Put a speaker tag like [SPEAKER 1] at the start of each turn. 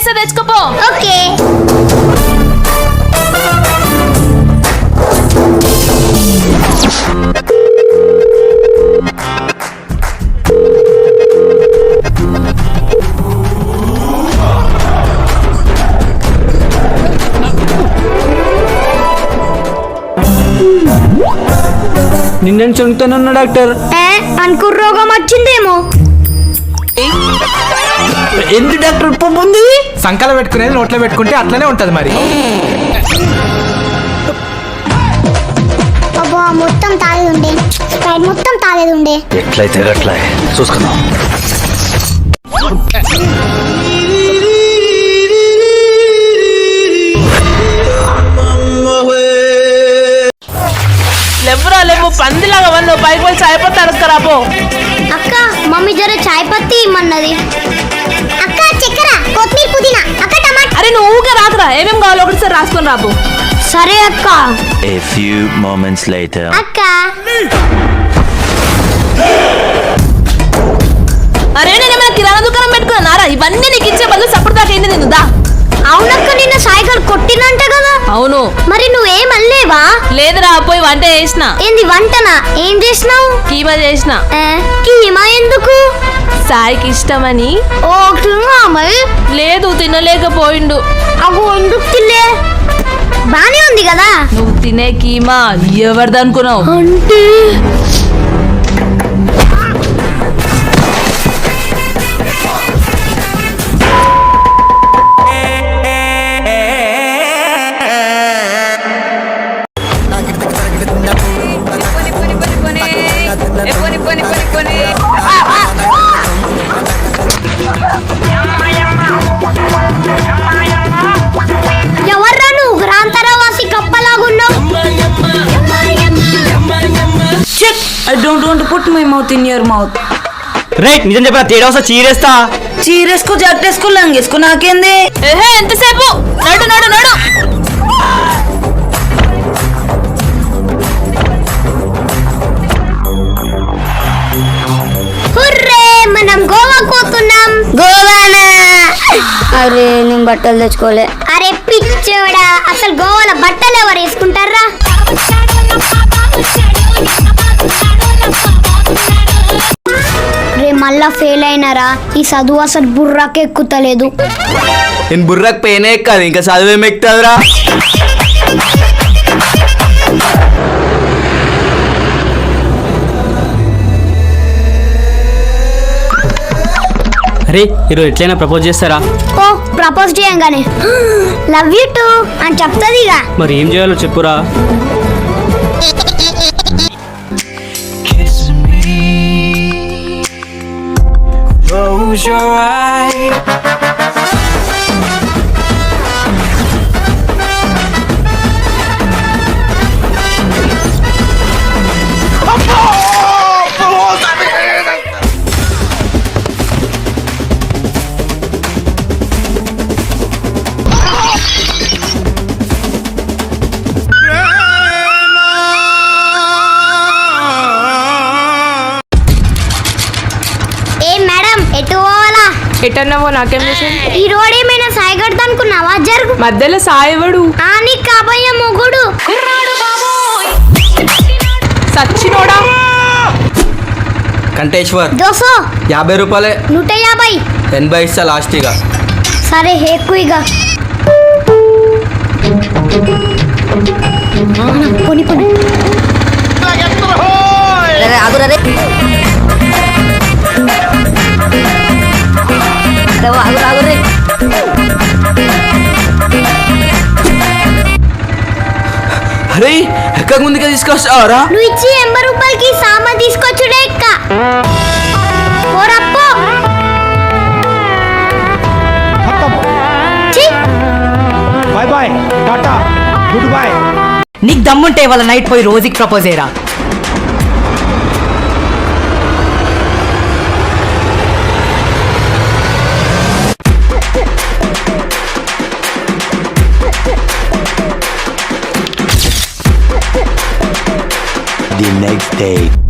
[SPEAKER 1] ఇస్తే తెచ్చుకోపో.
[SPEAKER 2] ఓకే.
[SPEAKER 3] నిన్నేం చెంగుతానన్నా డాక్టర్?
[SPEAKER 2] అనుకు రోగం వచ్చిందేమో.
[SPEAKER 3] ఎందుకు డాక్టర్ పొమ్ముంది?
[SPEAKER 4] సంకల పెట్టుకునేది నోట్లో పెట్టుకుంటే అట్లనే ఉంటది మరి.
[SPEAKER 2] అబ్బా మొత్తం తాగేది ఉండే, స్ప్రైట్ మొత్తం తాగేది ఉండే.
[SPEAKER 5] ఎట్లయితే అట్లా చూసుకుందాం.
[SPEAKER 1] లేవురా లేవు, పందిలాగా వాళ్ళు పైకి పోయి చాయ్ పత్తి అడగరాబో.
[SPEAKER 2] అక్క మమ్మీ జర చాయ్ పత్తి ఇమ్మన్నది. అక్క చక్కెర, కొత్తిమీర, పుదీనా, అక్క టమాటా.
[SPEAKER 1] అరే నువ్వు ఊగా రాకురా, ఏమేమి కావాలో ఒకటిసారి రాసుకొని రాబో.
[SPEAKER 2] సరే అక్క.
[SPEAKER 5] A few moments later.
[SPEAKER 2] అక్క
[SPEAKER 1] అరే నేనేమైనా కిరాణా దుకాణం పెట్టుకున్నారా? ఇవన్నీ నీకు ఇచ్చే బదులు సప్పుడు దాకా అయింది నేను దా.
[SPEAKER 2] అవునక్క నిన్న సాయిగారు కొట్టినంట కదా.
[SPEAKER 1] అవును.
[SPEAKER 2] మరి నువ్వేమల్లేవా?
[SPEAKER 1] లేదురా, పోయి వంట చేసిన.
[SPEAKER 2] ఏంది వంటనా? ఏం చేసినావు?
[SPEAKER 1] కీమా చేసిన.
[SPEAKER 2] కీమా ఎందుకు?
[SPEAKER 1] సాయికి ఇష్టమని.
[SPEAKER 2] ఓ మరి
[SPEAKER 1] లేదు తినలేకపోయిండు.
[SPEAKER 2] అగో ఎందుకు తిల్లే? బానే ఉంది కదా.
[SPEAKER 1] నువ్వు తినే కీమా ఎవరిదనుకున్నావు?
[SPEAKER 2] అంటే ఎవర్రా నువ్వు? గ్రాంతరవాసి కప్పలాగున్నావు.
[SPEAKER 6] I don't want to put my mouth in your mouth.
[SPEAKER 3] Right, నిజం చెప్పా తేడా వస్తా చీరేస్తా.
[SPEAKER 6] చీరేసుకో, జాకెట్టేసుకో, లంగేసుకో, నాకేంది?
[SPEAKER 1] ఏహే ఎంతసేపు? నడు నడు నడు.
[SPEAKER 2] హుర్రే మనం గోవా పోతున్నాం. గోవానా? అరే నేను బట్టలు తెచ్చుకోలే. అరే పిచ్చోడా, అసలు గోవాలో బట్టలు ఎవరు వేసుకుంటారా? రే మళ్ళా ఫెయిల్ అయినారా? ఈ చదువు అసలు బుర్రాకే ఎక్కుతలేదు.
[SPEAKER 3] నేను బుర్రకు పెయినే ఎక్కదు, ఇంకా చదివేం ఎక్కుతుందిరా? అరే ఈరోజు ఎట్లయినా ప్రపోజ్ చేస్తారా?
[SPEAKER 2] ఓ ప్రపోజ్ చేయంగానే లవ్ యూ టు అని చెప్తుంది ఇక.
[SPEAKER 3] మరి ఏం చేయాలో చెప్పురా.
[SPEAKER 7] Close your eyes.
[SPEAKER 1] ఎటన్నావో నాకేం చేసింది?
[SPEAKER 2] ఈ రోడ్ ఏమైనా సాయగడతా అనుకున్నావా? జరుగు.
[SPEAKER 1] మధ్యలో సాయవడు
[SPEAKER 2] నీ కాబోయే మొగుడు
[SPEAKER 1] సచ్చినోడా.
[SPEAKER 3] కంటేశ్వర్
[SPEAKER 2] దోసో
[SPEAKER 3] 50 రూపాయలే.
[SPEAKER 2] 150.
[SPEAKER 3] 80 ఇస్తా లాస్ట్ ఇక.
[SPEAKER 2] సరే ఎక్కువగా కొని కొని.
[SPEAKER 3] అరే ఎక్కక ముందుగా తీసుకొస్తావరా?
[SPEAKER 2] నువ్వు ఇచ్చి 80 రూపాయలకి సామాన్ తీసుకొచ్చుడే ఎక్క. పోరప్పో.
[SPEAKER 4] Bye bye, tata, goodbye.
[SPEAKER 6] నీకు దమ్ముంటే వాళ్ళ నైట్ పోయి రోజుకి ప్రపోజ్ అయ్యరా.
[SPEAKER 5] The next day.